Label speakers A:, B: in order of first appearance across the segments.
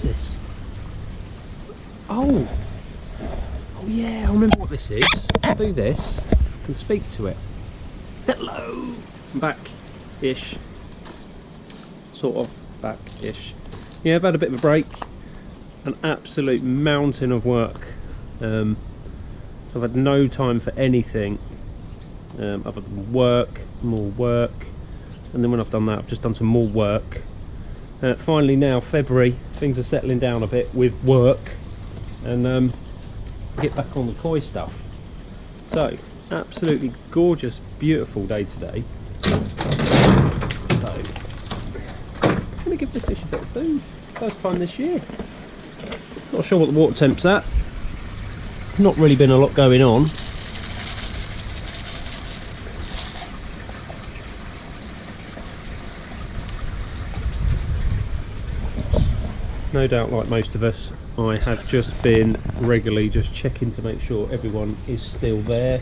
A: is this? Oh yeah, I remember what this is. I'll do this. I can speak to it. Hello. I'm back-ish. Sort of back-ish. Yeah, I've had a bit of a break. An absolute mountain of work. So I've had no time for anything other than work, more work, and then when I've done that I've just done some more work. Finally now, February, things are settling down a bit with work, and get back on the koi stuff. So, absolutely gorgeous, beautiful day today. So, I'm going to give the fish a bit of food. First time this year. Not sure what the water temp's at. Not really been a lot going on. No doubt, like most of us, I have just been regularly just checking to make sure everyone is still there,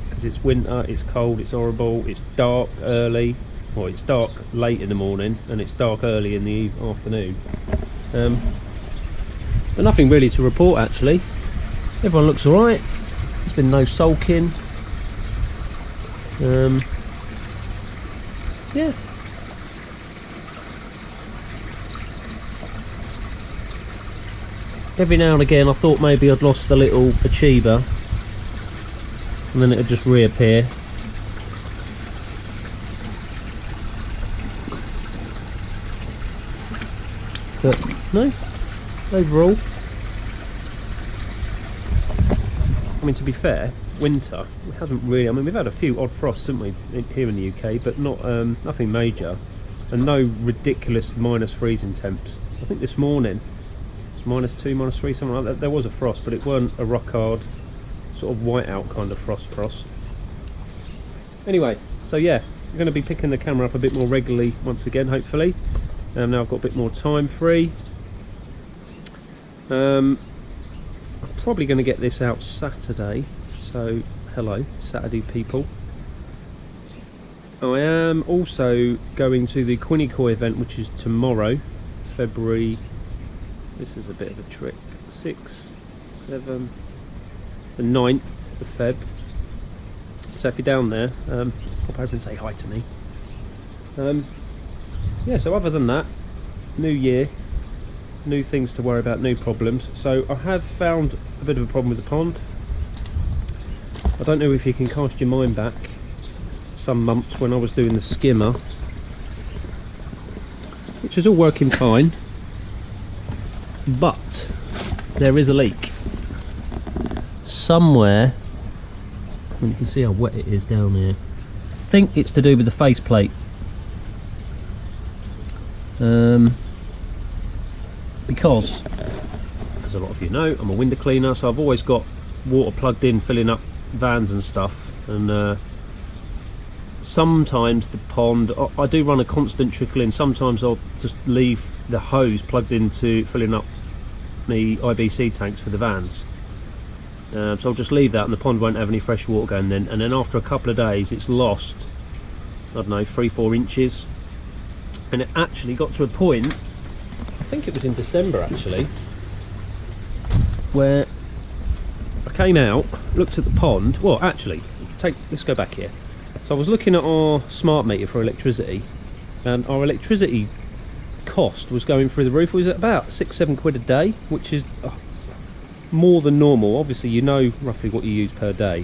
A: because it's winter, it's cold, it's horrible, it's dark early, well it's dark late in the morning and it's dark early in the afternoon. But nothing really to report actually. Everyone looks alright. There's been no sulking. Yeah. Every now and again I thought maybe I'd lost a little achiever and then it would just reappear. But no, overall, I mean, to be fair, winter hasn't really, I mean we've had a few odd frosts, haven't we, here in the UK, but not nothing major, and no ridiculous minus freezing temps. I think this morning it's -2, -3, something like that. There was a frost, but it weren't a rock hard sort of whiteout kind of frost. Anyway, so yeah, I'm going to be picking the camera up a bit more regularly once again, hopefully. Now I've got a bit more time free. I'm probably going to get this out Saturday, so hello Saturday people. I am also going to the Quinny Koi event, which is tomorrow, February, this is a bit of a trick, 6, 7, the 9th of Feb. So if you're down there, pop over and say hi to me. Yeah, so other than that, new year, new things to worry about, new problems. So I have found a bit of a problem with the pond. I don't know if you can cast your mind back some months when I was doing the skimmer, which is all working fine, but there is a leak somewhere, and you can see how wet it is down there. I think it's to do with the faceplate. Because, as a lot of you know, I'm a window cleaner, so I've always got water plugged in, filling up vans and stuff, and sometimes the pond, I do run a constant trickle in. Sometimes I'll just leave the hose plugged into filling up the IBC tanks for the vans, so I'll just leave that and the pond won't have any fresh water going then, and then after a couple of days it's lost, I don't know, 3-4 inches. And it actually got to a point, I think it was in December actually, where I came out, looked at the pond. Well, actually, let's go back here. So I was looking at our smart meter for electricity, and our electricity cost was going through the roof. It was at about 6-7 quid a day, which is more than normal. Obviously, you know roughly what you use per day.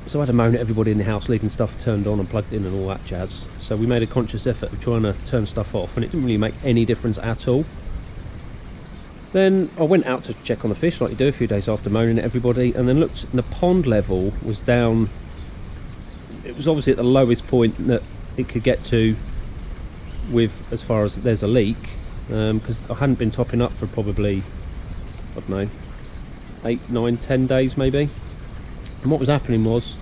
A: So I had to moan at everybody in the house leaving stuff turned on and plugged in and all that jazz. So we made a conscious effort of trying to turn stuff off, and it didn't really make any difference at all. Then I went out to check on the fish like you do a few days after moaning at everybody, and then looked and the pond level was down. It was obviously at the lowest point that it could get to with as far as there's a leak, because I hadn't been topping up for probably, I don't know, 8, 9, 10 days maybe. And what was happening was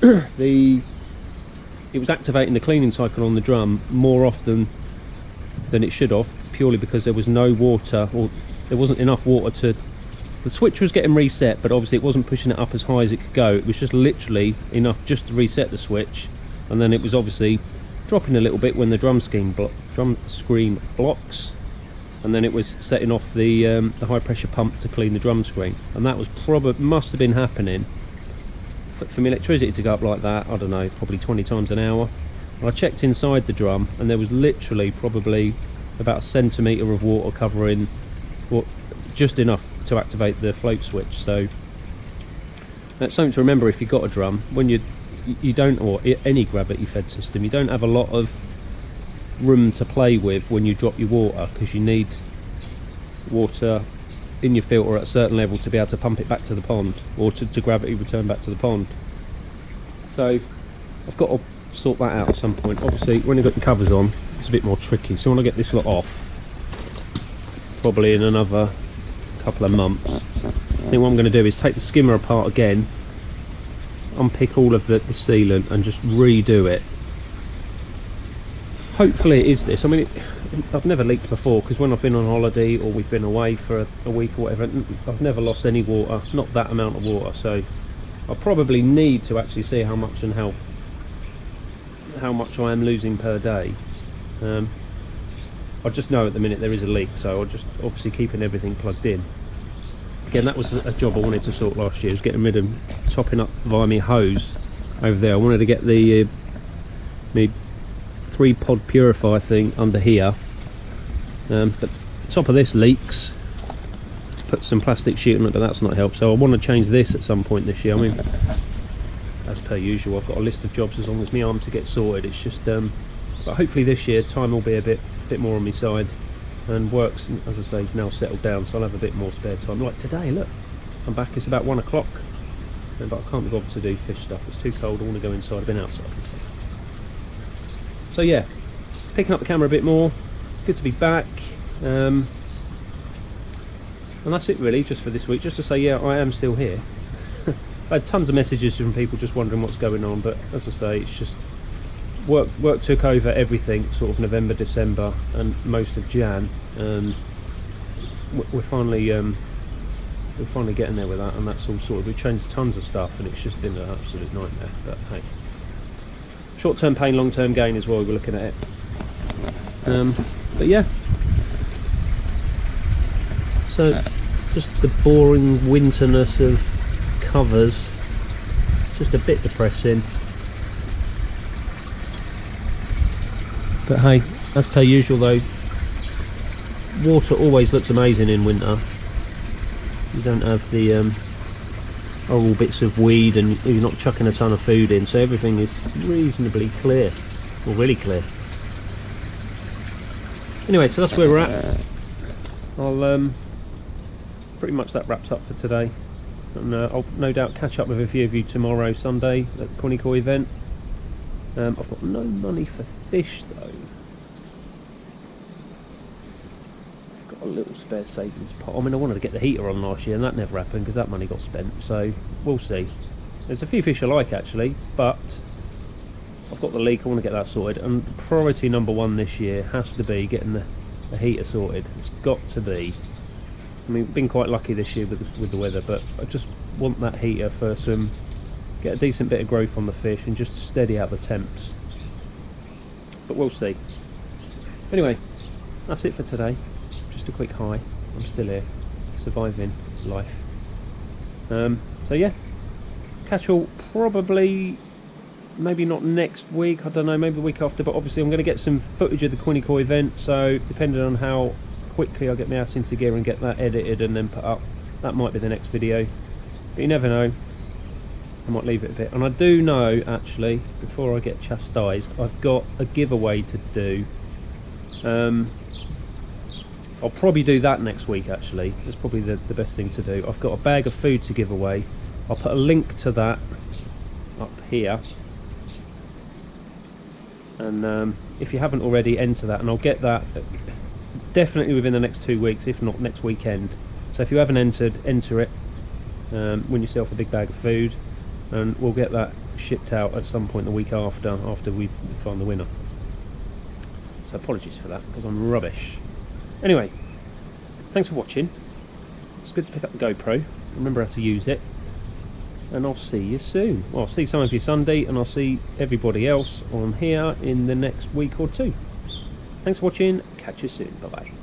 A: it was activating the cleaning cycle on the drum more often than it should have, purely because there was no water, or there wasn't enough water to, the switch was getting reset, but obviously it wasn't pushing it up as high as it could go. It was just literally enough just to reset the switch, and then it was obviously dropping a little bit when the drum drum screen blocks, and then it was setting off the high pressure pump to clean the drum screen, and that was must have been happening for my electricity to go up like that, I don't know, probably 20 times an hour. And I checked inside the drum and there was literally probably about a centimetre of water covering just enough to activate the float switch. So that's something to remember if you've got a drum. When you don't, or any gravity fed system, you don't have a lot of room to play with when you drop your water, because you need water in your filter at a certain level to be able to pump it back to the pond, or to gravity return back to the pond. So I've got to sort that out at some point. Obviously when you've got the covers on it's a bit more tricky, so when I get this lot off, probably in another couple of months, I think what I'm going to do is take the skimmer apart again, unpick all of the sealant and just redo it. Hopefully it is this. I mean, I've never leaked before, because when I've been on holiday or we've been away for a week or whatever, I've never lost any water, not that amount of water. So I probably need to actually see how much and how much I am losing per day. I just know at the minute there is a leak, so I'll just obviously keeping everything plugged in. Again, that was a job I wanted to sort last year, was getting rid of topping up via my hose over there. I wanted to get the my 3-pod purifier thing under here, but the top of this leaks. To put some plastic sheet on it, but that's not helped, so I want to change this at some point this year. I mean, as per usual, I've got a list of jobs as long as my arm to get sorted. It's just but hopefully this year time will be a bit more on my side, and work's, as I say, now settled down, so I'll have a bit more spare time. Like today, look, I'm back, it's about 1 o'clock, but I can't be bothered to do fish stuff, it's too cold. I want to go inside, I've been outside. So yeah, picking up the camera a bit more, it's good to be back, and that's it really, just for this week, just to say, yeah, I am still here. I had tons of messages from people just wondering what's going on, but as I say, it's just work took over everything, sort of November, December and most of Jan, and we're finally getting there with that, and that's all sorted. We've changed tons of stuff and it's just been an absolute nightmare, but hey, short-term pain, long-term gain is why we were looking at it. But yeah, so just the boring winterness of covers, just a bit depressing. But hey, as per usual though, water always looks amazing in winter. You don't have the horrible bits of weed, and you're not chucking a ton of food in, so everything is reasonably clear, or really clear. Anyway, so that's where we're at. I'll pretty much that wraps up for today, and I'll no doubt catch up with a few of you tomorrow, Sunday, at the Quinico event. I've got no money for fish though. I've got a little spare savings pot. I mean, I wanted to get the heater on last year and that never happened because that money got spent, so we'll see. There's a few fish I like actually, but I've got the leak, I want to get that sorted, and priority number one this year has to be getting the heater sorted. It's got to be. I mean, been quite lucky this year with the weather, but I just want that heater for get a decent bit of growth on the fish and just steady out the temps. But we'll see. Anyway, that's it for today. Just a quick hi. I'm still here, surviving life. So yeah, catch all probably, maybe not next week, I don't know, maybe the week after, but obviously I'm going to get some footage of the Quinico event, so depending on how quickly I get my ass into gear and get that edited and then put up, that might be the next video. But you never know, I might leave it a bit. And I do know, actually, before I get chastised, I've got a giveaway to do. I'll probably do that next week actually. That's probably the best thing to do. I've got a bag of food to give away. I'll put a link to that up here, and if you haven't already, enter that, and I'll get that definitely within the next 2 weeks, if not next weekend. So if you haven't entered, enter it. Win yourself a big bag of food, and we'll get that shipped out at some point the week after we find the winner. So apologies for that, because I'm rubbish. Anyway, thanks for watching. It's good to pick up the GoPro, remember how to use it, and I'll see you soon. Well, I'll see some of you Sunday, and I'll see everybody else on here in the next week or two. Thanks for watching, catch you soon, bye bye.